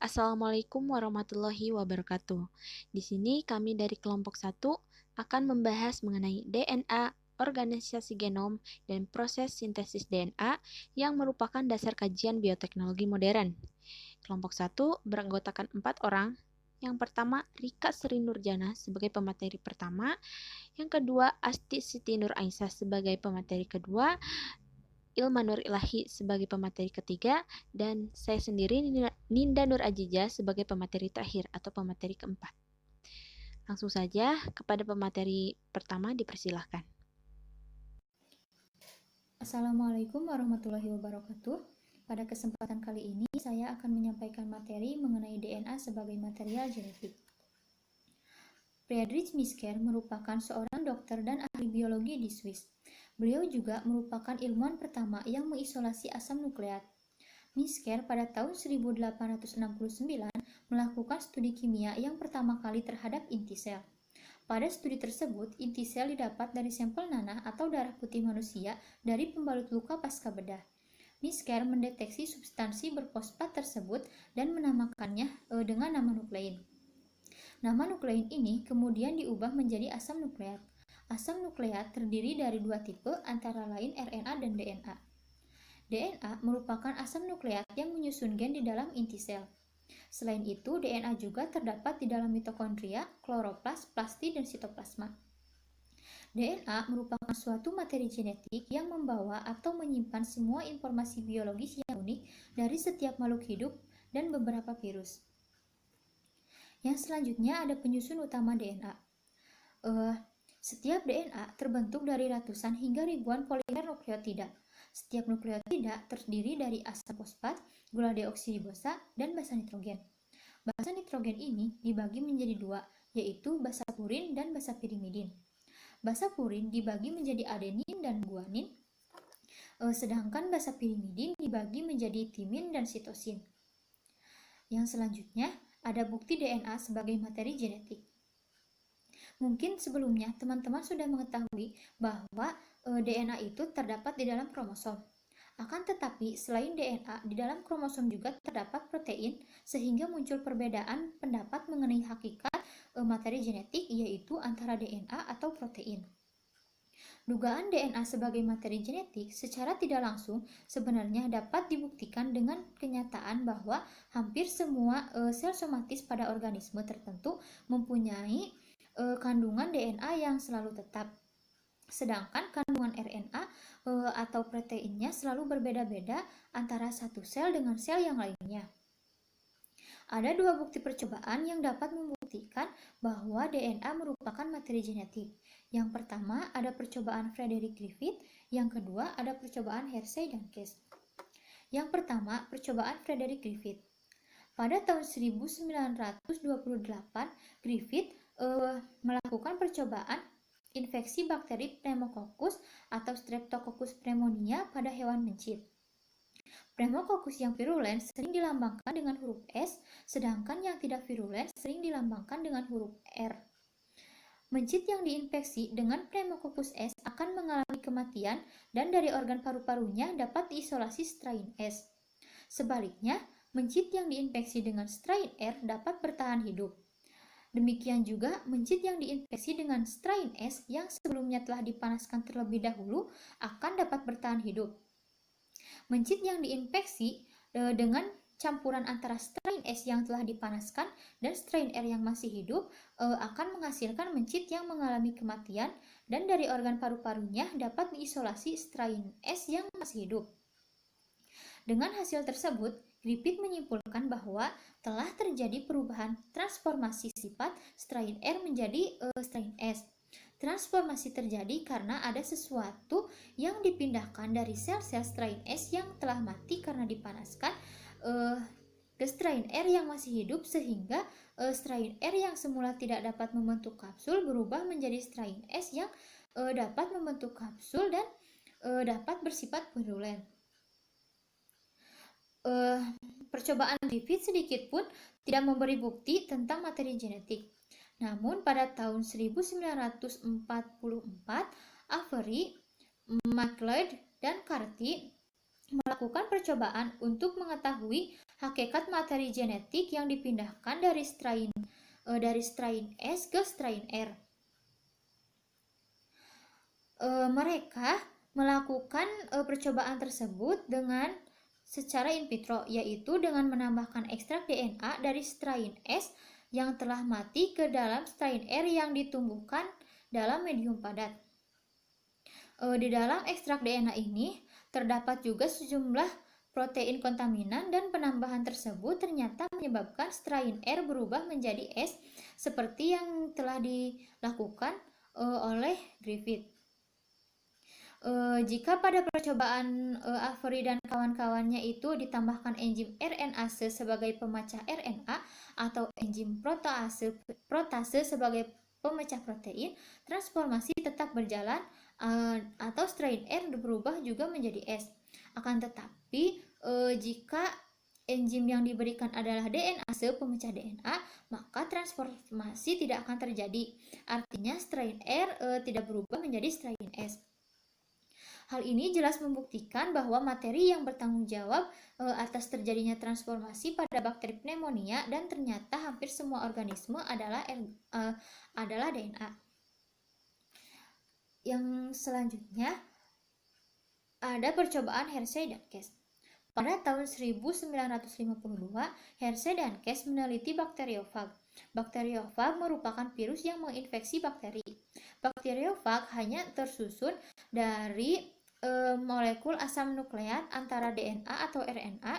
Assalamualaikum warahmatullahi wabarakatuh. Di sini kami dari kelompok 1 akan membahas mengenai DNA, organisasi genom, dan proses sintesis DNA yang merupakan dasar kajian bioteknologi modern. Kelompok 1 beranggotakan 4 orang. Yang pertama, Rika Sri Nurjana sebagai pemateri pertama. Yang kedua, Asti Siti Nur Aisyah sebagai pemateri kedua. Ilma Nur Ilahi sebagai pemateri ketiga, dan saya sendiri Ninda Nur Ajija sebagai pemateri terakhir atau pemateri keempat. Langsung saja kepada pemateri pertama, dipersilahkan. Assalamualaikum warahmatullahi wabarakatuh. Pada kesempatan kali ini saya akan menyampaikan materi mengenai DNA sebagai material genetik. Friedrich Misker merupakan seorang dokter dan ahli biologi di Swiss. Beliau juga merupakan ilmuwan pertama yang mengisolasi asam nukleat. Misker pada tahun 1869 melakukan studi kimia yang pertama kali terhadap inti sel. Pada studi tersebut, inti sel didapat dari sampel nanah atau darah putih manusia dari pembalut luka pasca bedah. Misker mendeteksi substansi berfosfat tersebut dan menamakannya dengan nama nuklein. Nama nuklein ini kemudian diubah menjadi asam nukleat. Asam nukleat terdiri dari dua tipe, antara lain RNA dan DNA. DNA merupakan asam nukleat yang menyusun gen di dalam inti sel. Selain itu, DNA juga terdapat di dalam mitokondria, kloroplas, plasti, dan sitoplasma. DNA merupakan suatu materi genetik yang membawa atau menyimpan semua informasi biologis yang unik dari setiap makhluk hidup dan beberapa virus. Yang selanjutnya ada penyusun utama DNA. Setiap DNA terbentuk dari ratusan hingga ribuan polimer nukleotida. Setiap nukleotida terdiri dari asam fosfat, gula deoksiribosa, dan basa nitrogen. Basa nitrogen ini dibagi menjadi dua, yaitu basa purin dan basa pirimidin. Basa purin dibagi menjadi adenin dan guanin, sedangkan basa pirimidin dibagi menjadi timin dan sitosin. Yang selanjutnya ada bukti DNA sebagai materi genetik. Mungkin sebelumnya teman-teman sudah mengetahui bahwa DNA itu terdapat di dalam kromosom. Akan tetapi selain DNA, di dalam kromosom juga terdapat protein, sehingga muncul perbedaan pendapat mengenai hakikat materi genetik, yaitu antara DNA atau protein. Dugaan DNA sebagai materi genetik secara tidak langsung sebenarnya dapat dibuktikan dengan kenyataan bahwa hampir semua sel somatis pada organisme tertentu mempunyai kandungan DNA yang selalu tetap. Sedangkan kandungan RNA atau proteinnya selalu berbeda-beda antara satu sel dengan sel yang lainnya. Ada dua bukti percobaan yang dapat membuktikan bahwa DNA merupakan materi genetik. Yang pertama ada percobaan Frederick Griffith, yang kedua ada percobaan Hershey dan Chase. Yang pertama, percobaan Frederick Griffith. Pada tahun 1928, Griffith melakukan percobaan infeksi bakteri Pneumococcus atau Streptococcus pneumonia pada hewan mencit. Pneumococcus yang virulen sering dilambangkan dengan huruf S, sedangkan yang tidak virulen sering dilambangkan dengan huruf R. Mencit yang diinfeksi dengan Pneumococcus S akan mengalami kematian dan dari organ paru-parunya dapat diisolasi strain S. Sebaliknya, mencit yang diinfeksi dengan strain R dapat bertahan hidup. Demikian juga mencit yang diinfeksi dengan strain S yang sebelumnya telah dipanaskan terlebih dahulu akan dapat bertahan hidup. Mencit yang diinfeksi dengan campuran antara strain S yang telah dipanaskan dan strain R yang masih hidup akan menghasilkan mencit yang mengalami kematian dan dari organ paru-parunya dapat diisolasi strain S yang masih hidup. Dengan hasil tersebut, Griffith menyimpulkan bahwa telah terjadi perubahan transformasi sifat strain R menjadi strain S. Transformasi terjadi karena ada sesuatu yang dipindahkan dari sel-sel strain S yang telah mati karena dipanaskan ke strain R yang masih hidup, sehingga strain R yang semula tidak dapat membentuk kapsul berubah menjadi strain S yang dapat membentuk kapsul dan dapat bersifat virulen. Percobaan Griffith sedikit pun tidak memberi bukti tentang materi genetik. Namun pada tahun 1944, Avery, MacLeod, dan Carty melakukan percobaan untuk mengetahui hakikat materi genetik yang dipindahkan dari strain S ke strain R. Mereka melakukan percobaan tersebut secara in vitro, yaitu dengan menambahkan ekstrak DNA dari strain S yang telah mati ke dalam strain R yang ditumbuhkan dalam medium padat. Di dalam ekstrak DNA ini terdapat juga sejumlah protein kontaminan dan penambahan tersebut ternyata menyebabkan strain R berubah menjadi S seperti yang telah dilakukan oleh Griffith. Jika pada percobaan Avery dan kawan-kawannya itu ditambahkan enzim RNase sebagai pemecah RNA atau enzim protase sebagai pemecah protein, transformasi tetap berjalan atau strain R berubah juga menjadi S. Akan tetapi jika enzim yang diberikan adalah DNase pemecah DNA, maka transformasi tidak akan terjadi. Artinya strain R tidak berubah menjadi strain S. Hal ini jelas membuktikan bahwa materi yang bertanggung jawab atas terjadinya transformasi pada bakteri pneumonia dan ternyata hampir semua organisme adalah DNA. Yang selanjutnya ada percobaan Hershey dan Chase. Pada tahun 1952, Hershey dan Chase meneliti bakteriofag. Bakteriofag merupakan virus yang menginfeksi bakteri. Bakteriofag hanya tersusun dari molekul asam nukleat antara DNA atau RNA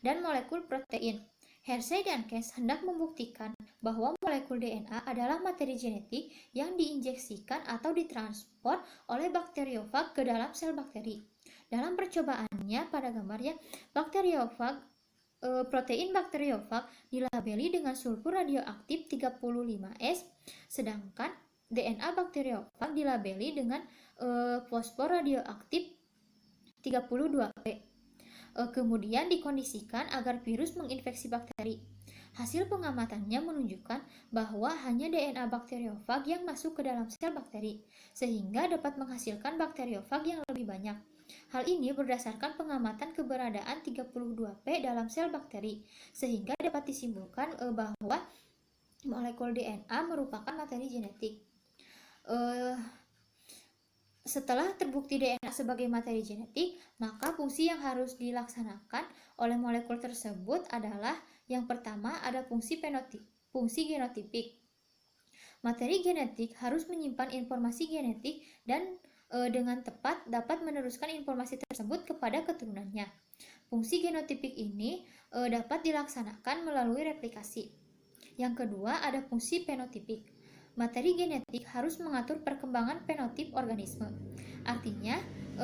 dan molekul protein. Hershey dan Chase hendak membuktikan bahwa molekul DNA adalah materi genetik yang diinjeksikan atau ditransport oleh bakteriofag ke dalam sel bakteri. Dalam percobaannya pada gambarnya, protein bakteriofag dilabeli dengan sulfur radioaktif 35S, sedangkan DNA bakteriofag dilabeli dengan fosfor radioaktif 32P. Kemudian dikondisikan agar virus menginfeksi bakteri. Hasil pengamatannya menunjukkan bahwa hanya DNA bakteriofag yang masuk ke dalam sel bakteri, sehingga dapat menghasilkan bakteriofag yang lebih banyak. Hal ini berdasarkan pengamatan keberadaan 32P dalam sel bakteri, sehingga dapat disimpulkan bahwa molekul DNA merupakan materi genetik. Setelah terbukti DNA sebagai materi genetik, maka fungsi yang harus dilaksanakan oleh molekul tersebut adalah yang pertama ada fungsi genotipik. Materi genetik harus menyimpan informasi genetik dan dengan tepat dapat meneruskan informasi tersebut kepada keturunannya. Fungsi genotipik ini dapat dilaksanakan melalui replikasi. Yang kedua ada fungsi fenotipik. Materi genetik harus mengatur perkembangan fenotip organisme. Artinya,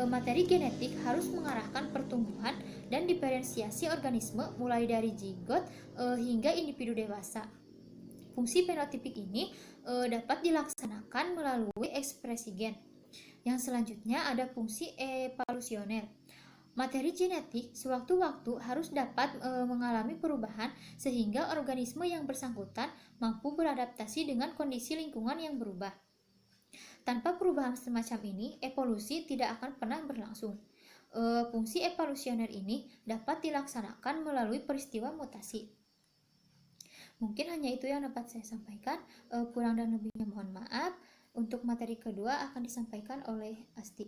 materi genetik harus mengarahkan pertumbuhan dan diferensiasi organisme mulai dari zigot hingga individu dewasa. Fungsi fenotipik ini dapat dilaksanakan melalui ekspresi gen. Yang selanjutnya ada fungsi evolusioner. Materi genetik sewaktu-waktu harus dapat mengalami perubahan sehingga organisme yang bersangkutan mampu beradaptasi dengan kondisi lingkungan yang berubah. Tanpa perubahan semacam ini, evolusi tidak akan pernah berlangsung. Fungsi evolusioner ini dapat dilaksanakan melalui peristiwa mutasi. Mungkin hanya itu yang dapat saya sampaikan. Kurang dan lebihnya mohon maaf. Untuk materi kedua akan disampaikan oleh Asti.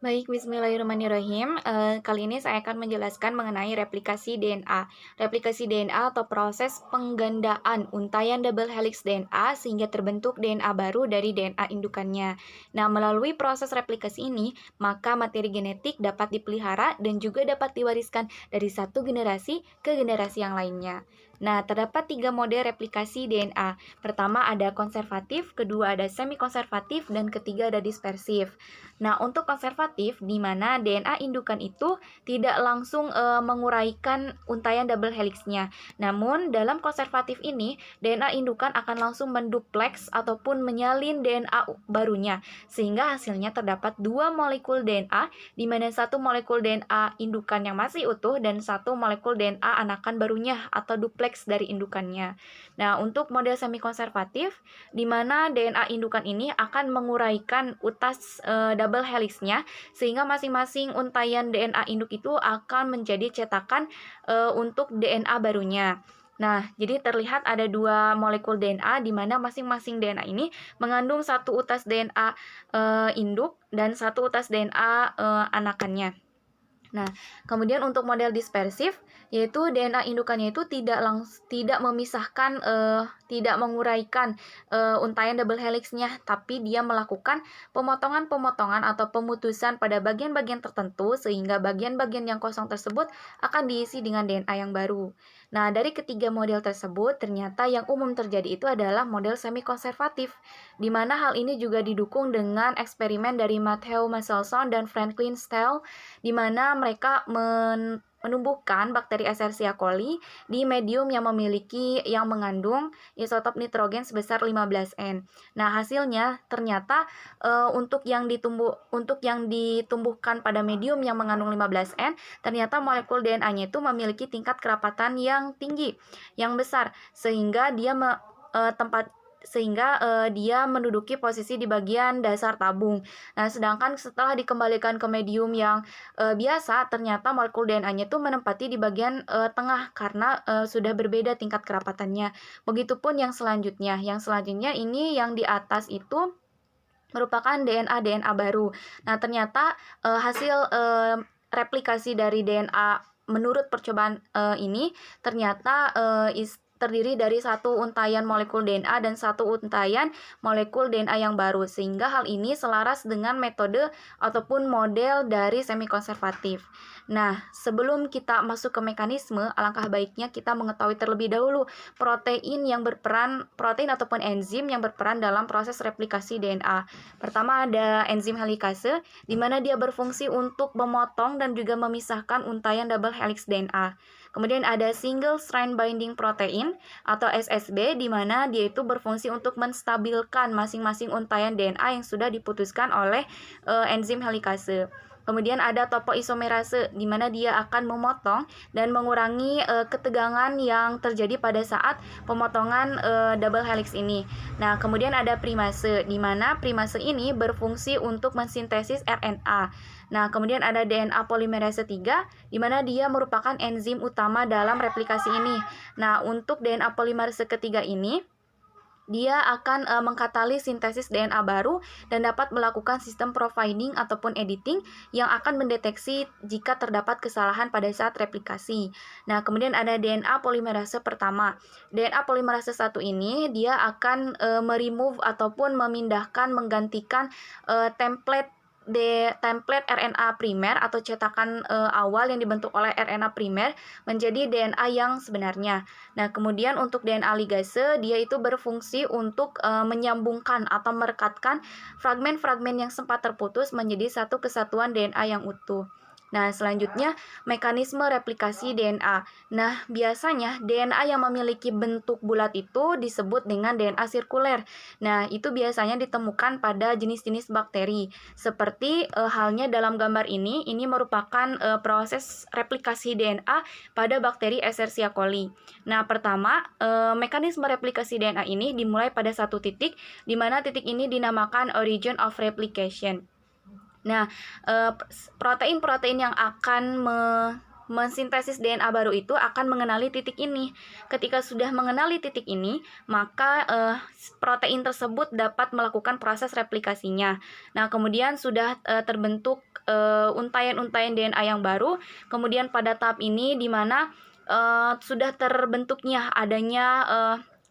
Baik, bismillahirrahmanirrahim. Kali ini saya akan menjelaskan mengenai replikasi DNA. Replikasi DNA atau proses penggandaan untayan double helix DNA sehingga terbentuk DNA baru dari DNA indukannya. Nah, melalui proses replikasi ini, maka materi genetik dapat dipelihara dan juga dapat diwariskan dari satu generasi ke generasi yang lainnya. Nah, terdapat 3 mode replikasi DNA. Pertama ada konservatif, kedua ada semi-konservatif, dan ketiga ada dispersif. Nah, untuk konservatif, di mana DNA indukan itu tidak langsung menguraikan untayan double helixnya. Namun, dalam konservatif ini, DNA indukan akan langsung mendupleks ataupun menyalin DNA barunya, sehingga hasilnya terdapat 2 molekul DNA, di mana 1 molekul DNA indukan yang masih utuh dan 1 molekul DNA anakan barunya atau dupleks kompleks dari indukannya. Nah, untuk model semi-konservatif, di mana DNA indukan ini akan menguraikan utas double helixnya, sehingga masing-masing untaian DNA induk itu akan menjadi cetakan untuk DNA barunya. Nah, jadi terlihat ada 2 molekul DNA di mana masing-masing DNA ini mengandung satu utas DNA induk dan satu utas DNA anakannya. Nah, kemudian untuk model dispersif, yaitu DNA indukannya itu tidak memisahkan, tidak menguraikan untaian double helixnya, tapi dia melakukan pemotongan-pemotongan atau pemutusan pada bagian-bagian tertentu, sehingga bagian-bagian yang kosong tersebut akan diisi dengan DNA yang baru. Nah, dari ketiga model tersebut, ternyata yang umum terjadi itu adalah model semi-konservatif, di mana hal ini juga didukung dengan eksperimen dari Matthew Michelson dan Franklin Stell, di mana mereka menumbuhkan bakteri Escherichia coli di medium yang mengandung isotop nitrogen sebesar 15N. Nah, hasilnya ternyata untuk yang ditumbuhkan pada medium yang mengandung 15N, ternyata molekul DNA-nya itu memiliki tingkat kerapatan yang tinggi, yang besar, sehingga dia dia menduduki posisi di bagian dasar tabung. Nah, sedangkan setelah dikembalikan ke medium yang biasa, ternyata molekul DNA-nya itu menempati di bagian tengah karena sudah berbeda tingkat kerapatannya. Begitupun yang selanjutnya. Yang selanjutnya ini yang di atas itu merupakan DNA baru. Nah, ternyata hasil replikasi dari DNA menurut percobaan ini ternyata terdiri dari satu untaian molekul DNA dan satu untaian molekul DNA yang baru, sehingga hal ini selaras dengan metode ataupun model dari semi-konservatif. Nah, sebelum kita masuk ke mekanisme, alangkah baiknya kita mengetahui terlebih dahulu protein ataupun enzim yang berperan dalam proses replikasi DNA. Pertama ada enzim helikase, di mana dia berfungsi untuk memotong dan juga memisahkan untaian double helix DNA. Kemudian ada single strand binding protein atau SSB, di mana dia itu berfungsi untuk menstabilkan masing-masing untaian DNA yang sudah diputuskan oleh enzim helikase. Kemudian ada topoisomerase, di mana dia akan memotong dan mengurangi ketegangan yang terjadi pada saat pemotongan double helix ini. Nah, kemudian ada primase, di mana primase ini berfungsi untuk mensintesis RNA. Nah, kemudian ada DNA polimerase 3, di mana dia merupakan enzim utama dalam replikasi ini. Nah, untuk DNA polimerase ketiga ini, dia akan mengkatalis sintesis DNA baru dan dapat melakukan sistem profiling ataupun editing yang akan mendeteksi jika terdapat kesalahan pada saat replikasi. Nah, kemudian ada DNA polimerase pertama. DNA polimerase 1 ini dia akan meremove ataupun menggantikan template RNA primer atau cetakan awal yang dibentuk oleh RNA primer menjadi DNA yang sebenarnya. Nah, kemudian untuk DNA ligase, dia itu berfungsi untuk menyambungkan atau merekatkan fragmen-fragmen yang sempat terputus menjadi satu kesatuan DNA yang utuh. Nah, selanjutnya mekanisme replikasi DNA. Nah, biasanya DNA yang memiliki bentuk bulat itu disebut dengan DNA sirkuler. Nah, itu biasanya ditemukan pada jenis-jenis bakteri. Seperti halnya dalam gambar ini merupakan proses replikasi DNA pada bakteri Escherichia coli. Nah, pertama, mekanisme replikasi DNA ini dimulai pada satu titik, di mana titik ini dinamakan origin of replication. Nah, protein-protein yang akan mensintesis DNA baru itu akan mengenali titik ini. Ketika sudah mengenali titik ini, maka protein tersebut dapat melakukan proses replikasinya. Nah, kemudian sudah terbentuk untaian-untaian DNA yang baru. Kemudian pada tahap ini di mana sudah terbentuknya adanya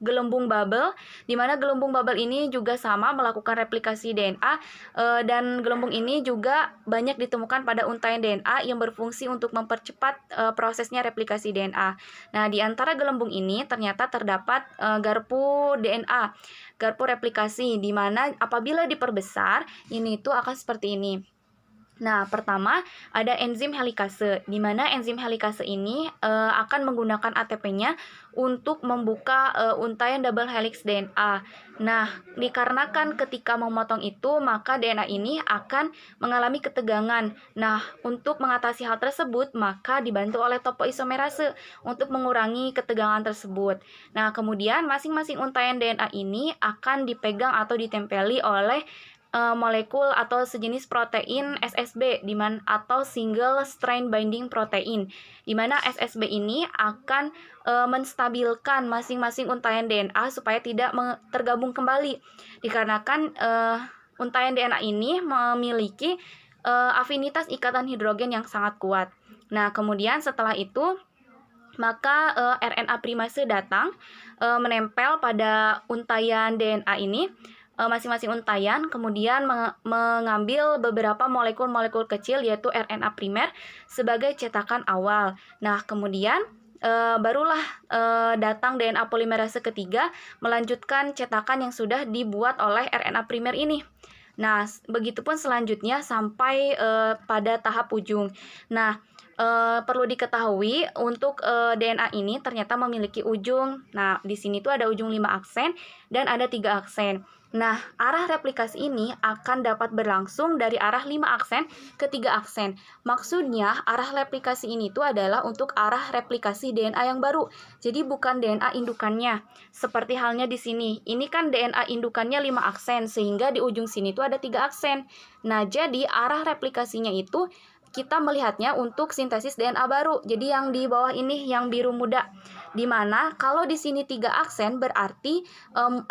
gelembung bubble, di mana gelembung bubble ini juga sama melakukan replikasi DNA dan gelembung ini juga banyak ditemukan pada untaian DNA yang berfungsi untuk mempercepat prosesnya replikasi DNA. Nah, di antara gelembung ini ternyata terdapat garpu DNA, garpu replikasi, di mana apabila diperbesar ini itu akan seperti ini. Nah, pertama ada enzim helikase, di mana enzim helikase ini akan menggunakan ATP-nya untuk membuka untaian double helix DNA. Nah, dikarenakan ketika memotong itu, maka DNA ini akan mengalami ketegangan. Nah, untuk mengatasi hal tersebut, maka dibantu oleh topoisomerase untuk mengurangi ketegangan tersebut. Nah, kemudian masing-masing untaian DNA ini akan dipegang atau ditempeli oleh molekul atau sejenis protein SSB atau single strain binding protein, di mana SSB ini akan menstabilkan masing-masing untaian DNA supaya tidak tergabung kembali, dikarenakan untaian DNA ini memiliki afinitas ikatan hidrogen yang sangat kuat. Nah, kemudian setelah itu maka RNA primase datang menempel pada untaian DNA ini, masing-masing untaian, kemudian mengambil beberapa molekul-molekul kecil yaitu RNA primer sebagai cetakan awal. Nah, kemudian barulah datang DNA polimerase ketiga melanjutkan cetakan yang sudah dibuat oleh RNA primer ini. Nah, begitupun selanjutnya sampai pada tahap ujung. Nah, perlu diketahui untuk DNA ini ternyata memiliki ujung. Nah, di sini tuh ada ujung 5 aksen dan ada 3 aksen. Nah, arah replikasi ini akan dapat berlangsung dari arah 5 aksen ke 3 aksen. Maksudnya, arah replikasi ini tuh adalah untuk arah replikasi DNA yang baru. Jadi bukan DNA indukannya. Seperti halnya di sini. Ini kan DNA indukannya 5 aksen, sehingga di ujung sini tuh ada 3 aksen. Nah, jadi arah replikasinya itu kita melihatnya untuk sintesis DNA baru. Jadi yang di bawah ini yang biru muda. Dimana kalau di sini 3 aksen berarti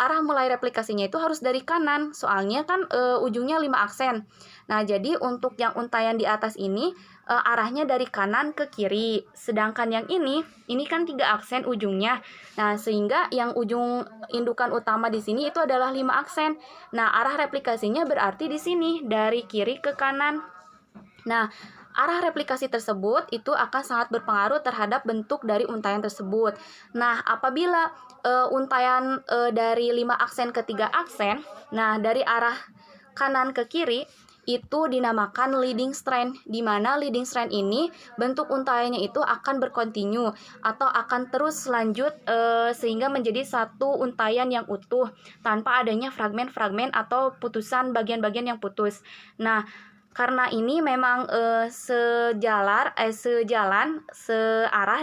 arah mulai replikasinya itu harus dari kanan. Soalnya kan ujungnya 5 aksen. Nah, jadi untuk yang untaian di atas ini arahnya dari kanan ke kiri. Sedangkan yang ini kan 3 aksen ujungnya. Nah, sehingga yang ujung indukan utama di sini itu adalah 5 aksen. Nah, arah replikasinya berarti di sini dari kiri ke kanan. Nah, arah replikasi tersebut itu akan sangat berpengaruh terhadap bentuk dari untaian tersebut. Nah, apabila untaian dari 5 aksen ke 3 aksen, nah dari arah kanan ke kiri itu dinamakan leading strand, di mana leading strand ini bentuk untaiannya itu akan berkontinu atau akan terus lanjut sehingga menjadi satu untaian yang utuh tanpa adanya fragmen-fragmen atau putusan bagian-bagian yang putus. Nah, karena ini memang searah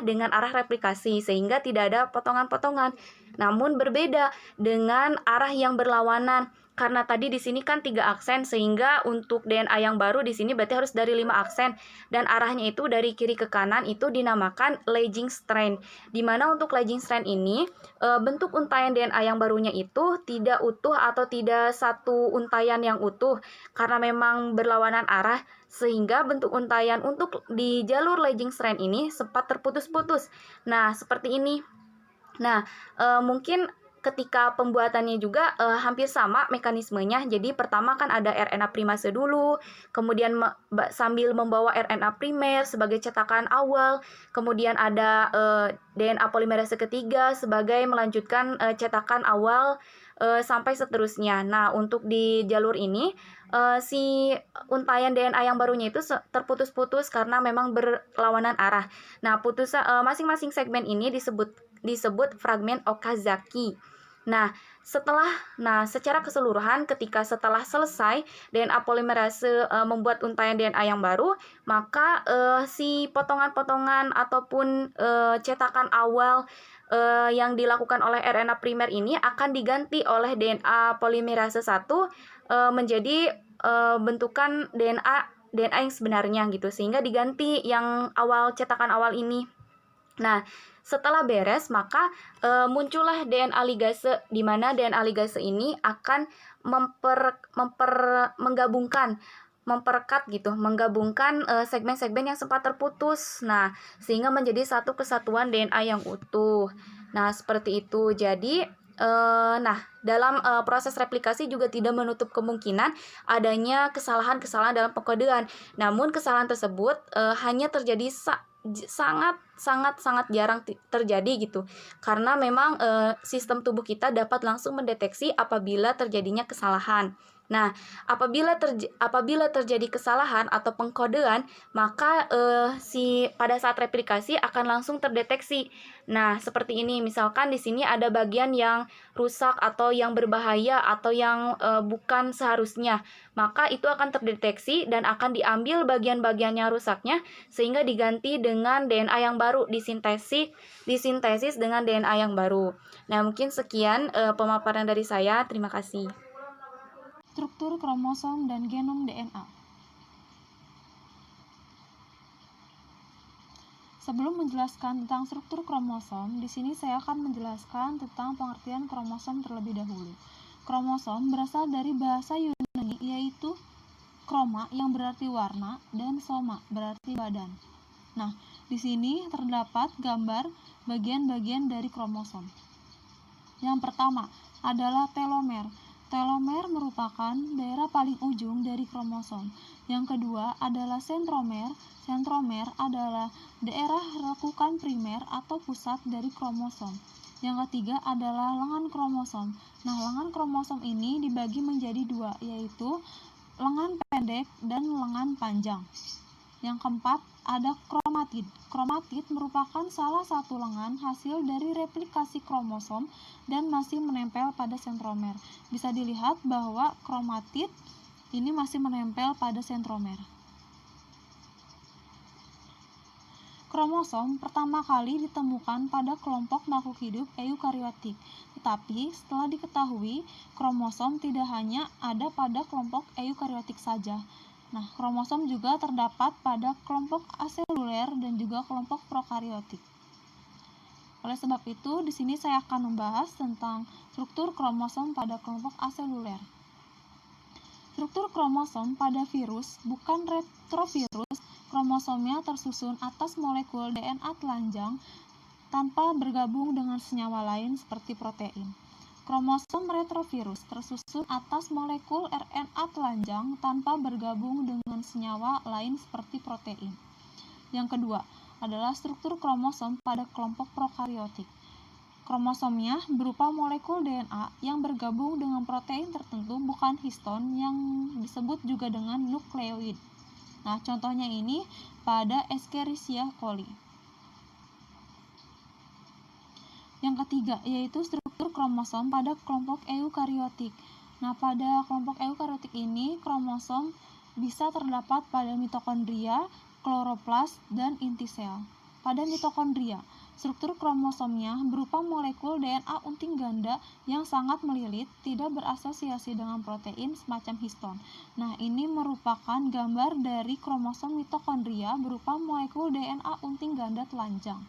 dengan arah replikasi sehingga tidak ada potongan-potongan. Namun berbeda dengan arah yang berlawanan. Karena tadi di sini kan 3 aksen sehingga untuk DNA yang baru di sini berarti harus dari 5 aksen dan arahnya itu dari kiri ke kanan itu dinamakan lagging strand. Di mana untuk lagging strand ini bentuk untaian DNA yang barunya itu tidak utuh atau tidak satu untaian yang utuh karena memang berlawanan arah sehingga bentuk untaian untuk di jalur lagging strand ini sempat terputus-putus. Nah, seperti ini. Nah, mungkin ketika pembuatannya juga hampir sama mekanismenya. Jadi pertama kan ada RNA primase dulu, kemudian sambil membawa RNA primer sebagai cetakan awal, kemudian ada DNA polimerase ketiga sebagai melanjutkan cetakan awal sampai seterusnya. Nah, untuk di jalur ini si untaian DNA yang barunya itu terputus-putus karena memang berlawanan arah. Nah, masing-masing segmen ini disebut fragmen Okazaki. Nah, secara keseluruhan setelah selesai DNA polimerase membuat untaian DNA yang baru, maka si potongan-potongan ataupun cetakan awal yang dilakukan oleh RNA primer ini akan diganti oleh DNA polimerase 1 menjadi bentukan DNA yang sebenarnya gitu, sehingga diganti yang cetakan awal ini. Nah, setelah beres maka muncullah DNA ligase, di mana DNA ligase ini akan menggabungkan segmen-segmen yang sempat terputus. Nah, sehingga menjadi satu kesatuan DNA yang utuh. Nah, seperti itu. Jadi dalam proses replikasi juga tidak menutup kemungkinan adanya kesalahan-kesalahan dalam pengkodean. Namun kesalahan tersebut hanya terjadi sangat jarang terjadi gitu. Karena memang sistem tubuh kita dapat langsung mendeteksi apabila terjadinya kesalahan. Nah, apabila terjadi kesalahan atau pengkodean, maka pada saat replikasi akan langsung terdeteksi. Nah, seperti ini, misalkan di sini ada bagian yang rusak atau yang berbahaya atau yang bukan seharusnya, maka itu akan terdeteksi dan akan diambil bagian-bagian yang rusaknya sehingga diganti dengan DNA yang baru, disintesis dengan DNA yang baru. Nah, mungkin sekian pemaparan dari saya. Terima kasih. Struktur kromosom dan genom DNA. Sebelum menjelaskan tentang struktur kromosom, di sini saya akan menjelaskan tentang pengertian kromosom terlebih dahulu. Kromosom berasal dari bahasa Yunani, yaitu kroma yang berarti warna dan soma berarti badan. Nah, di sini terdapat gambar bagian-bagian dari kromosom. Yang pertama adalah telomer. Telomer merupakan daerah paling ujung dari kromosom. Yang kedua adalah sentromer. Sentromer adalah daerah lekukan primer atau pusat dari kromosom. Yang ketiga adalah lengan kromosom. Nah, lengan kromosom ini dibagi menjadi dua, yaitu lengan pendek dan lengan panjang. Yang keempat, ada kromatid. Kromatid merupakan salah satu lengan hasil dari replikasi kromosom dan masih menempel pada sentromer. Bisa dilihat bahwa kromatid ini masih menempel pada sentromer. Kromosom pertama kali ditemukan pada kelompok makhluk hidup eukariotik. Tetapi setelah diketahui, kromosom tidak hanya ada pada kelompok eukariotik saja. Nah, kromosom juga terdapat pada kelompok aseluler dan juga kelompok prokariotik. Oleh sebab itu, di sini saya akan membahas tentang struktur kromosom pada kelompok aseluler. Struktur kromosom pada virus, bukan retrovirus, kromosomnya tersusun atas molekul DNA telanjang tanpa bergabung dengan senyawa lain seperti protein. Kromosom retrovirus tersusun atas molekul RNA telanjang tanpa bergabung dengan senyawa lain seperti protein. Yang kedua adalah struktur kromosom pada kelompok prokariotik. Kromosomnya berupa molekul DNA yang bergabung dengan protein tertentu, bukan histon, yang disebut juga dengan nukleoid. Nah, contohnya ini pada Escherichia coli. Yang ketiga yaitu struktur kromosom pada kelompok eukariotik. Nah, pada kelompok eukariotik ini kromosom bisa terdapat pada mitokondria, kloroplas, dan inti sel. Pada mitokondria, struktur kromosomnya berupa molekul DNA unting ganda yang sangat melilit, tidak berasosiasi dengan protein semacam histon. Nah, ini merupakan gambar dari kromosom mitokondria berupa molekul DNA unting ganda telanjang.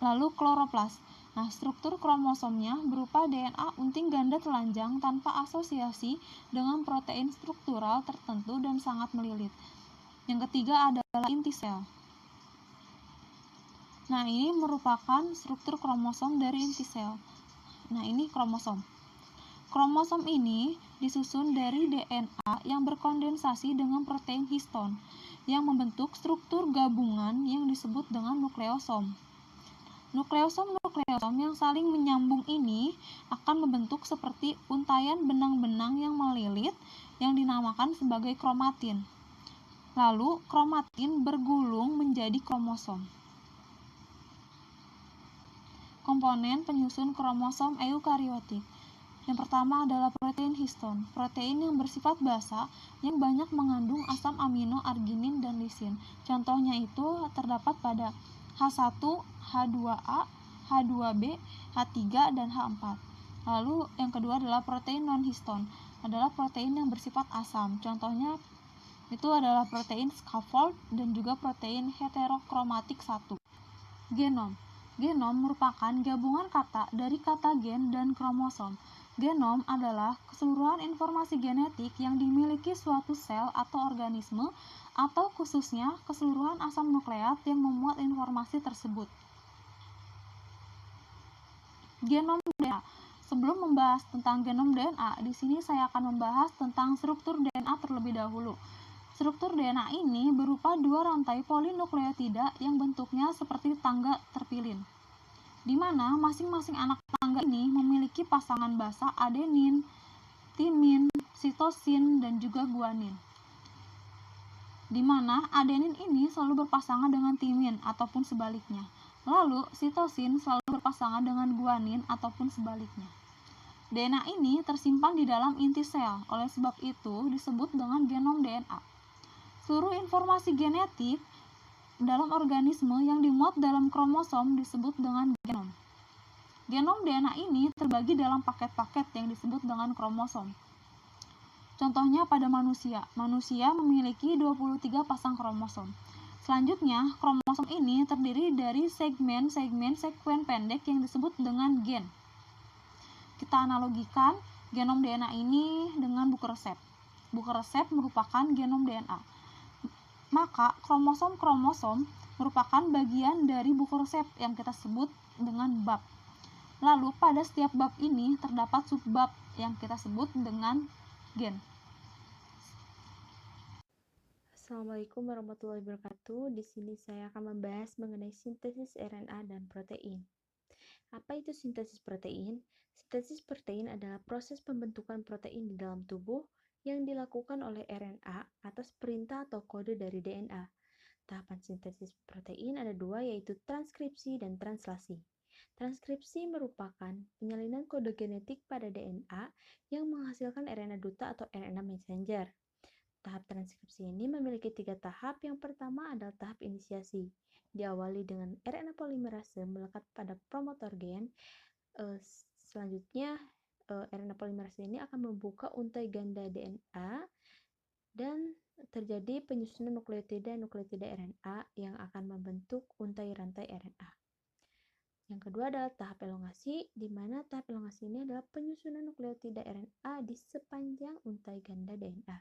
Lalu kloroplas. Nah, struktur kromosomnya berupa DNA unting ganda telanjang tanpa asosiasi dengan protein struktural tertentu dan sangat melilit. Yang ketiga adalah inti sel. Nah, ini merupakan struktur kromosom dari inti sel. Nah, ini kromosom. Kromosom ini disusun dari DNA yang berkondensasi dengan protein histon yang membentuk struktur gabungan yang disebut dengan nukleosom. Nukleosom yang saling menyambung ini akan membentuk seperti untayan benang-benang yang melilit yang dinamakan sebagai kromatin. Lalu, kromatin bergulung menjadi kromosom. Komponen penyusun kromosom eukariotik. Yang pertama adalah protein histon, protein yang bersifat basa yang banyak mengandung asam amino arginin dan lisin. Contohnya itu terdapat pada H1, H2A, H2B, H3, dan H4. Lalu yang kedua adalah protein non-histon, adalah protein yang bersifat asam. Contohnya itu adalah protein scaffold dan juga protein heterokromatik 1. Genom. Genom merupakan gabungan kata dari kata gen dan kromosom. Genom adalah keseluruhan informasi genetik yang dimiliki suatu sel atau organisme, atau khususnya keseluruhan asam nukleat yang memuat informasi tersebut. Genom DNA. Sebelum membahas tentang genom DNA, di sini saya akan membahas tentang struktur DNA terlebih dahulu. Struktur DNA ini berupa dua rantai polinukleotida yang bentuknya seperti tangga terpilin, di mana masing-masing anak tangga ini memiliki pasangan basa adenin, timin, sitosin, dan juga guanin. Di mana adenin ini selalu berpasangan dengan timin ataupun sebaliknya. Lalu sitosin selalu berpasangan dengan guanin ataupun sebaliknya. DNA ini tersimpan di dalam inti sel, oleh sebab itu disebut dengan genom DNA. Seluruh informasi genetik dalam organisme yang dimuat dalam kromosom disebut dengan genom. Genom DNA ini terbagi dalam paket-paket yang disebut dengan kromosom. Contohnya pada manusia memiliki 23 pasang kromosom. Selanjutnya, kromosom ini terdiri dari segmen-segmen sekuen pendek yang disebut dengan gen. Kita analogikan genom DNA ini dengan buku resep. Buku resep merupakan genom DNA. Maka kromosom-kromosom merupakan bagian dari buku resep yang kita sebut dengan bab. Lalu pada setiap bab ini terdapat subbab yang kita sebut dengan gen. Assalamualaikum warahmatullahi wabarakatuh. Di sini saya akan membahas mengenai sintesis RNA dan protein. Apa itu sintesis protein? Sintesis protein adalah proses pembentukan protein di dalam tubuh yang dilakukan oleh RNA atas perintah atau kode dari DNA. Tahapan sintesis protein ada dua, yaitu transkripsi dan translasi. Transkripsi merupakan penyalinan kode genetik pada DNA yang menghasilkan RNA duta atau RNA messenger. Tahap transkripsi ini memiliki 3 tahap. Yang pertama adalah tahap inisiasi. Diawali dengan RNA polimerase melekat pada promotor gen. Selanjutnya, RNA polimerase ini akan membuka untai ganda DNA dan terjadi penyusunan nukleotida RNA yang akan membentuk untai rantai RNA. Yang kedua adalah tahap elongasi, di mana tahap elongasi ini adalah penyusunan nukleotida RNA di sepanjang untai ganda DNA.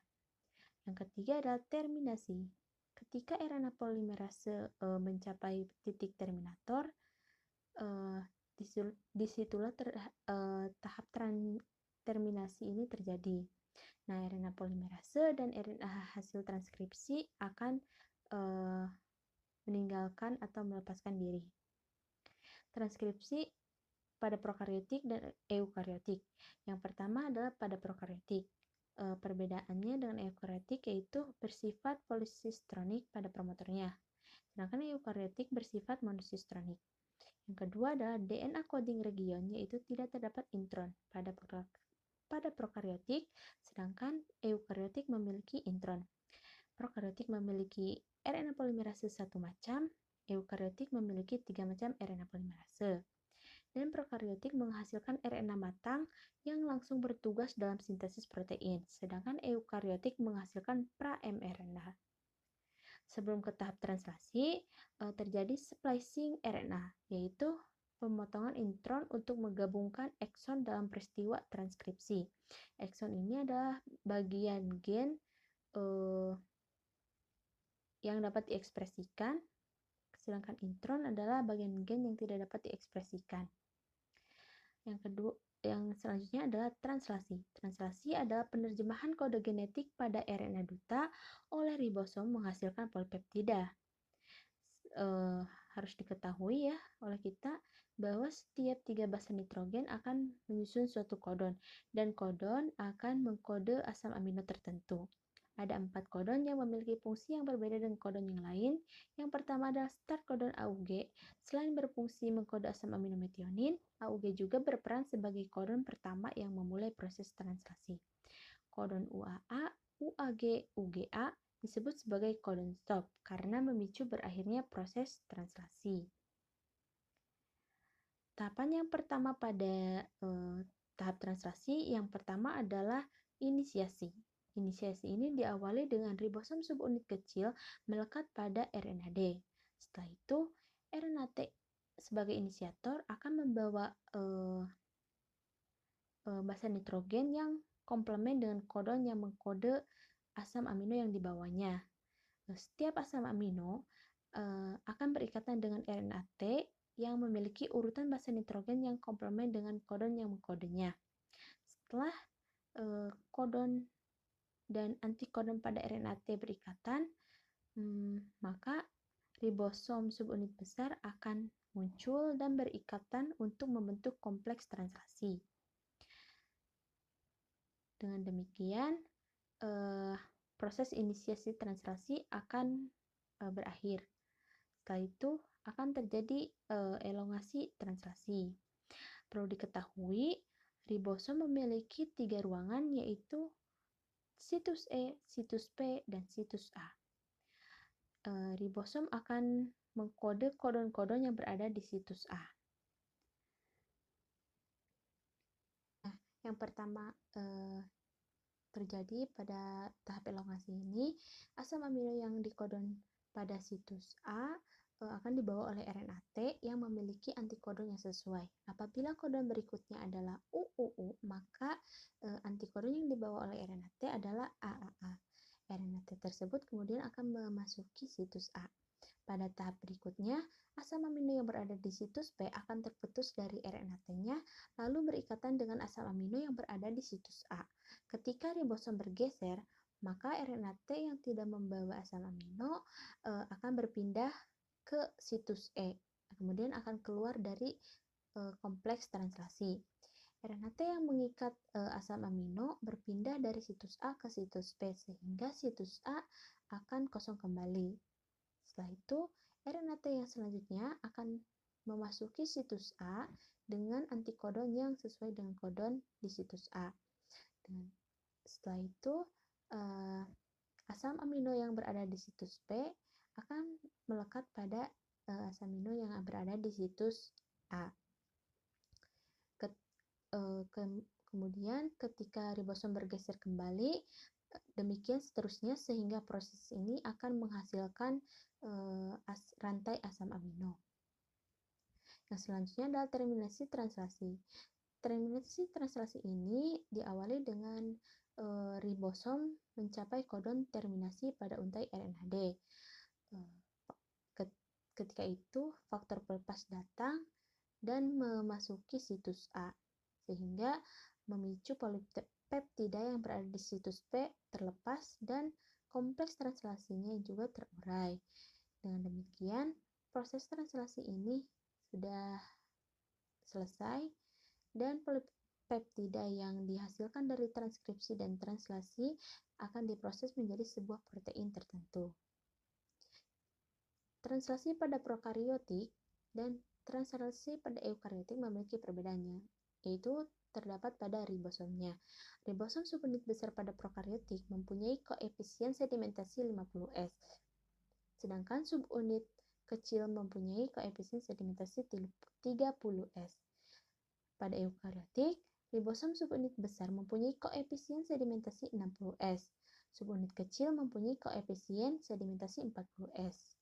Yang ketiga adalah terminasi. Ketika RNA polimerase mencapai titik terminator, disitulah tahap terminasi ini terjadi. Nah, RNA polimerase dan RNA hasil transkripsi akan meninggalkan atau melepaskan diri. Transkripsi pada prokariotik dan eukariotik. Yang pertama adalah pada prokariotik. Perbedaannya dengan eukariotik yaitu bersifat polisistonik pada promotornya, sedangkan eukariotik bersifat monosistonik. Yang kedua adalah DNA coding region, yaitu tidak terdapat intron pada prokariotik, sedangkan eukariotik memiliki intron. Prokariotik memiliki RNA polimerase 1 macam, eukariotik memiliki 3 macam RNA polimerase. Dan prokariotik menghasilkan RNA matang yang langsung bertugas dalam sintesis protein, sedangkan eukariotik menghasilkan pra-mRNA. Sebelum ke tahap translasi, terjadi splicing RNA, yaitu pemotongan intron untuk menggabungkan ekson dalam peristiwa transkripsi. Ekson ini adalah bagian gen yang dapat diekspresikan, sedangkan intron adalah bagian gen yang tidak dapat diekspresikan. Yang selanjutnya adalah translasi. Translasi adalah penerjemahan kode genetik pada RNA duta oleh ribosom menghasilkan polipeptida. Harus diketahui ya oleh kita bahwa setiap 3 basa nitrogen akan menyusun suatu kodon, dan kodon akan mengkode asam amino tertentu. Ada 4 kodon yang memiliki fungsi yang berbeda dengan kodon yang lain. Yang pertama adalah start kodon AUG. Selain berfungsi mengkode asam amino metionin, AUG juga berperan sebagai kodon pertama yang memulai proses translasi. Kodon UAA, UAG, UGA disebut sebagai kodon stop karena memicu berakhirnya proses translasi. Tahapan yang pertama pada tahap translasi, yang pertama adalah inisiasi. Inisiasi ini diawali dengan ribosom subunit kecil melekat pada RNA D. Setelah itu, RNA T sebagai inisiator akan membawa basa nitrogen yang komplement dengan kodon yang mengkode asam amino yang dibawanya. Setiap asam amino akan berikatan dengan RNA T yang memiliki urutan basa nitrogen yang komplement dengan kodon yang mengkodenya. Setelah kodon dan antikodon pada RNA T berikatan, maka ribosom subunit besar akan muncul dan berikatan untuk membentuk kompleks translasi. Dengan demikian, proses inisiasi translasi akan berakhir. Setelah itu akan terjadi elongasi translasi. Perlu diketahui, ribosom memiliki 3 ruangan, yaitu situs E, situs P, dan situs A. Ribosom akan mengkode kodon-kodon yang berada di situs A. Nah, yang pertama terjadi pada tahap elongasi ini, asam amino yang dikodon pada situs A akan dibawa oleh RNA-T yang memiliki antikodon yang sesuai. Apabila kodon berikutnya adalah UUU, maka antikodon yang dibawa oleh RNA-T adalah AAA. RNA-T tersebut kemudian akan memasuki situs A. Pada tahap berikutnya, asam amino yang berada di situs P akan terputus dari RNA-T-nya, lalu berikatan dengan asam amino yang berada di situs A. Ketika ribosom bergeser, maka RNA-T yang tidak membawa asam amino akan berpindah ke situs E, kemudian akan keluar dari kompleks translasi. RNA-T yang mengikat asam amino berpindah dari situs A ke situs P, sehingga situs A akan kosong kembali. Setelah itu, RNA-T yang selanjutnya akan memasuki situs A dengan antikodon yang sesuai dengan kodon di situs A. Setelah itu, asam amino yang berada di situs P akan melekat pada asam amino yang berada di situs A. Kemudian ketika ribosom bergeser kembali, demikian seterusnya sehingga proses ini akan menghasilkan rantai asam amino. Yang selanjutnya adalah terminasi translasi. Terminasi translasi ini diawali dengan ribosom mencapai kodon terminasi pada untai RNAD. Ketika itu, faktor pelepas datang dan memasuki situs A, sehingga memicu polipeptida yang berada di situs P terlepas dan kompleks translasinya juga terurai. Dengan demikian, proses translasi ini sudah selesai dan polipeptida yang dihasilkan dari transkripsi dan translasi akan diproses menjadi sebuah protein tertentu. Translasi pada prokariotik dan translasi pada eukariotik memiliki perbedaannya, yaitu terdapat pada ribosomnya. Ribosom subunit besar pada prokariotik mempunyai koefisien sedimentasi 50S, sedangkan subunit kecil mempunyai koefisien sedimentasi 30S. Pada eukariotik, ribosom subunit besar mempunyai koefisien sedimentasi 60S, subunit kecil mempunyai koefisien sedimentasi 40S.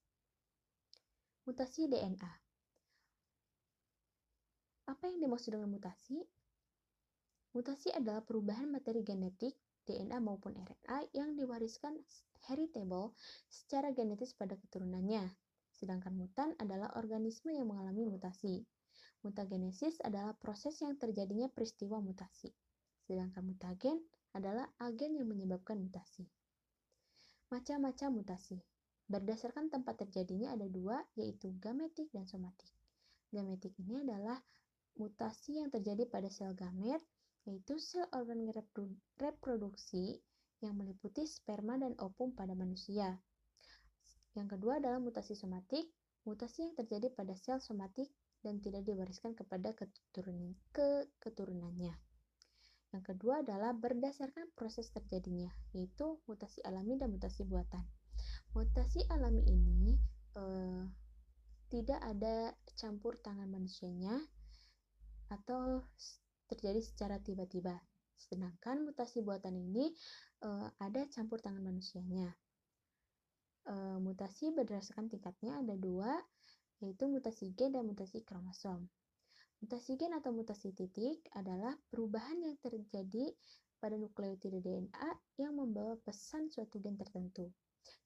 Mutasi DNA. Apa yang dimaksud dengan mutasi? Mutasi adalah perubahan materi genetik, DNA maupun RNA yang diwariskan heritable secara genetis pada keturunannya. Sedangkan mutan adalah organisme yang mengalami mutasi. Mutagenesis adalah proses yang terjadinya peristiwa mutasi. Sedangkan mutagen adalah agen yang menyebabkan mutasi. Macam-macam mutasi. Berdasarkan tempat terjadinya ada 2, yaitu gametik dan somatik. Gametik ini adalah mutasi yang terjadi pada sel gamet, yaitu sel organ reproduksi yang meliputi sperma dan ovum pada manusia. Yang kedua adalah mutasi somatik, mutasi yang terjadi pada sel somatik dan tidak diwariskan kepada keturunannya. Yang kedua adalah berdasarkan proses terjadinya, yaitu mutasi alami dan mutasi buatan. Mutasi alami ini tidak ada campur tangan manusianya atau terjadi secara tiba-tiba. Sedangkan mutasi buatan ini ada campur tangan manusianya. Mutasi berdasarkan tingkatnya ada 2, yaitu mutasi gen dan mutasi kromosom. Mutasi gen atau mutasi titik adalah perubahan yang terjadi pada nukleotida DNA yang membawa pesan suatu gen tertentu.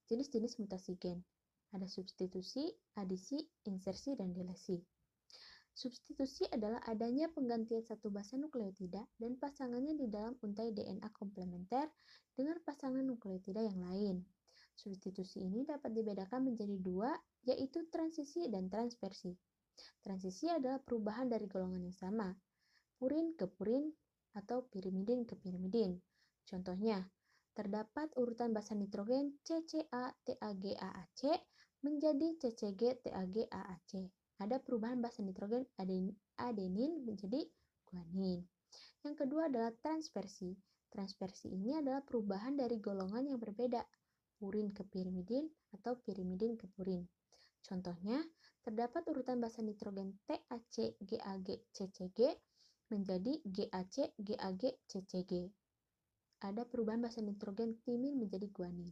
Jenis-jenis mutasi gen ada substitusi, adisi, insersi, dan delesi. Substitusi adalah adanya penggantian satu basa nukleotida dan pasangannya di dalam untai DNA komplementer dengan pasangan nukleotida yang lain. Substitusi ini dapat dibedakan menjadi 2, yaitu transisi dan transversi. Transisi adalah perubahan dari golongan yang sama, purin ke purin atau pirimidin ke pirimidin. Contohnya, terdapat urutan basa nitrogen CCA-TAG-AAC menjadi CCG-TAG-AAC. Ada perubahan basa nitrogen adenin menjadi guanin. Yang kedua adalah transversi. Transversi ini adalah perubahan dari golongan yang berbeda, purin ke pirimidin atau pirimidin ke purin. Contohnya, terdapat urutan basa nitrogen TAC, GAG, CCG menjadi GAC, GAG, CCG. Ada perubahan basa nitrogen timin menjadi guanin.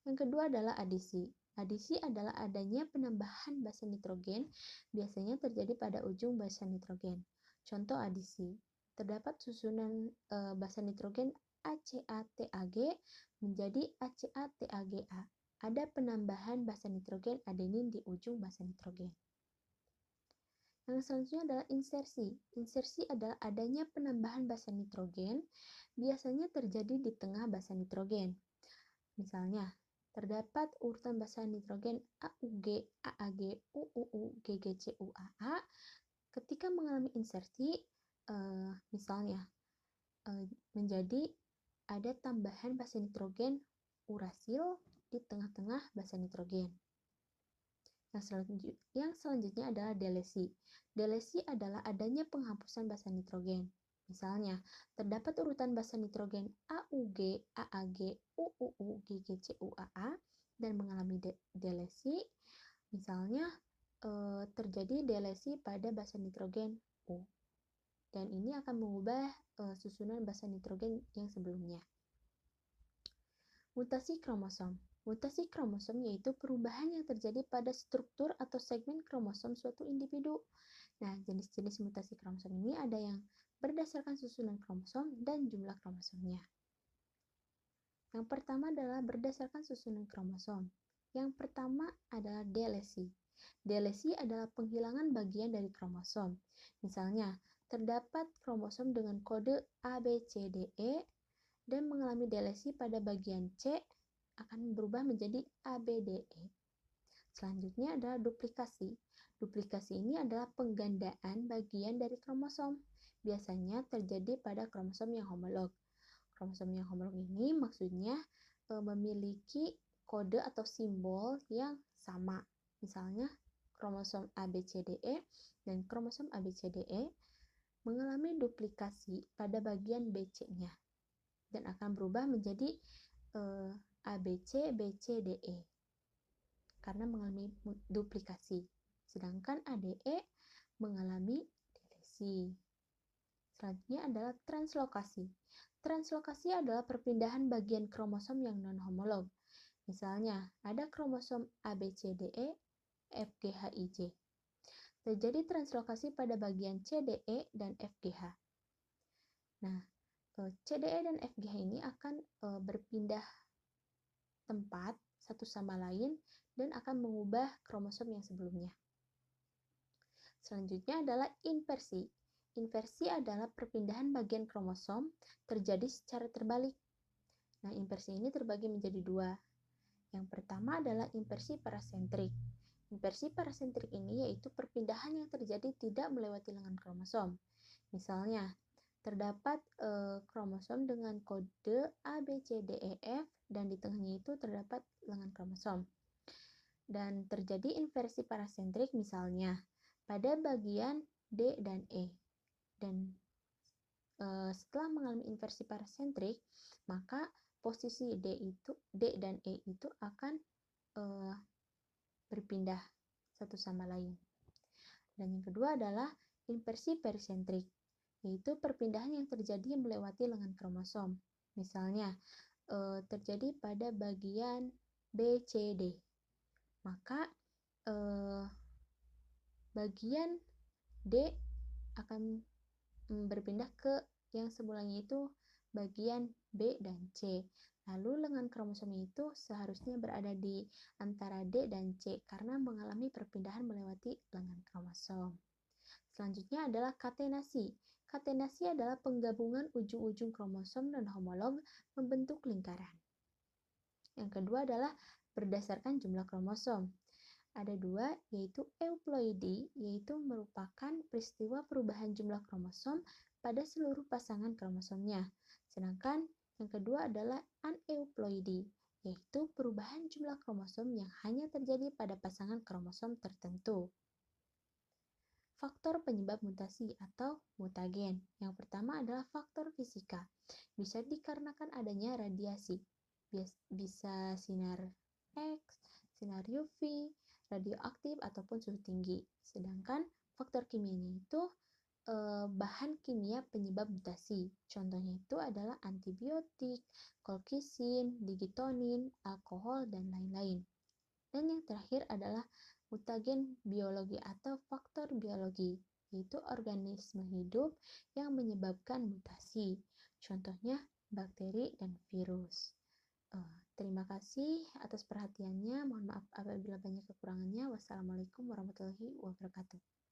Yang kedua adalah adisi. Adisi adalah adanya penambahan basa nitrogen, biasanya terjadi pada ujung basa nitrogen. Contoh adisi, terdapat susunan basa nitrogen ACA-TAG menjadi ACA-TAGA. Ada penambahan basa nitrogen adenin di ujung basa nitrogen. Yang selanjutnya adalah insersi. Insersi adalah adanya penambahan basa nitrogen, biasanya terjadi di tengah basa nitrogen. Misalnya, terdapat urutan basa nitrogen AUG, AAG, UUU, GGC, UAA. Ketika mengalami insersi, misalnya menjadi ada tambahan basa nitrogen urasil di tengah-tengah basa nitrogen. Yang selanjutnya adalah delesi. Delesi adalah adanya penghapusan basa nitrogen. Misalnya, terdapat urutan basa nitrogen AUG, AAG, UUU, GGC, UAA dan mengalami delesi. Misalnya, terjadi delesi pada basa nitrogen U. Dan ini akan mengubah susunan basa nitrogen yang sebelumnya. Mutasi kromosom. Mutasi kromosom yaitu perubahan yang terjadi pada struktur atau segmen kromosom suatu individu. Nah, jenis-jenis mutasi kromosom ini ada yang berdasarkan susunan kromosom dan jumlah kromosomnya. Yang pertama adalah berdasarkan susunan kromosom. Yang pertama adalah delesi. Delesi adalah penghilangan bagian dari kromosom. Misalnya, terdapat kromosom dengan kode ABCDE dan mengalami delesi pada bagian C akan berubah menjadi ABDE. Selanjutnya adalah duplikasi. Duplikasi ini adalah penggandaan bagian dari kromosom. Biasanya terjadi pada kromosom yang homolog. Kromosom yang homolog ini maksudnya memiliki kode atau simbol yang sama. Misalnya kromosom ABCDE dan kromosom ABCDE mengalami duplikasi pada bagian BC-nya dan akan berubah menjadi ABC, BCDE karena mengalami duplikasi. Sedangkan ADE mengalami delesi. Selanjutnya adalah translokasi. Translokasi adalah perpindahan bagian kromosom yang non-homolog. Misalnya, ada kromosom ABCDE, FGHIJ. Terjadi translokasi pada bagian CDE dan FGH. Nah, CDE dan FGH ini akan berpindah tempat satu sama lain dan akan mengubah kromosom yang sebelumnya. Selanjutnya adalah inversi. Inversi adalah perpindahan bagian kromosom terjadi secara terbalik. Nah, inversi ini terbagi menjadi dua. Yang pertama adalah inversi parasentrik. Inversi parasentrik ini yaitu perpindahan yang terjadi tidak melewati lengan kromosom. Misalnya, terdapat kromosom dengan kode ABCDEF dan di tengahnya itu terdapat lengan kromosom. Dan terjadi inversi parasentrik misalnya pada bagian D dan E. Dan setelah mengalami inversi parasentrik, maka posisi D dan E itu akan berpindah satu sama lain. Dan yang kedua adalah inversi perisentrik, yaitu perpindahan yang terjadi melewati lengan kromosom. Misalnya, terjadi pada bagian BCD. Maka, bagian D akan berpindah ke yang semulanya itu bagian B dan C. Lalu lengan kromosom itu seharusnya berada di antara D dan C karena mengalami perpindahan melewati lengan kromosom. Selanjutnya adalah katenasi. Katenasi adalah penggabungan ujung-ujung kromosom non-homolog membentuk lingkaran. Yang kedua adalah berdasarkan jumlah kromosom. Ada dua, yaitu euploidi, yaitu merupakan peristiwa perubahan jumlah kromosom pada seluruh pasangan kromosomnya. Sedangkan yang kedua adalah aneuploidy, yaitu perubahan jumlah kromosom yang hanya terjadi pada pasangan kromosom tertentu. Faktor penyebab mutasi atau mutagen. Yang pertama adalah faktor fisika. Bisa dikarenakan adanya radiasi. Bisa sinar X, sinar UV, radioaktif, ataupun suhu tinggi. Sedangkan faktor kimianya itu bahan kimia penyebab mutasi. Contohnya itu adalah antibiotik, kolkisin, digitonin, alkohol, dan lain-lain. Dan yang terakhir adalah mutagen biologi atau faktor biologi, yaitu organisme hidup yang menyebabkan mutasi. Contohnya bakteri dan virus. Terima kasih atas perhatiannya. Mohon maaf apabila banyak kekurangannya. Wassalamualaikum warahmatullahi wabarakatuh.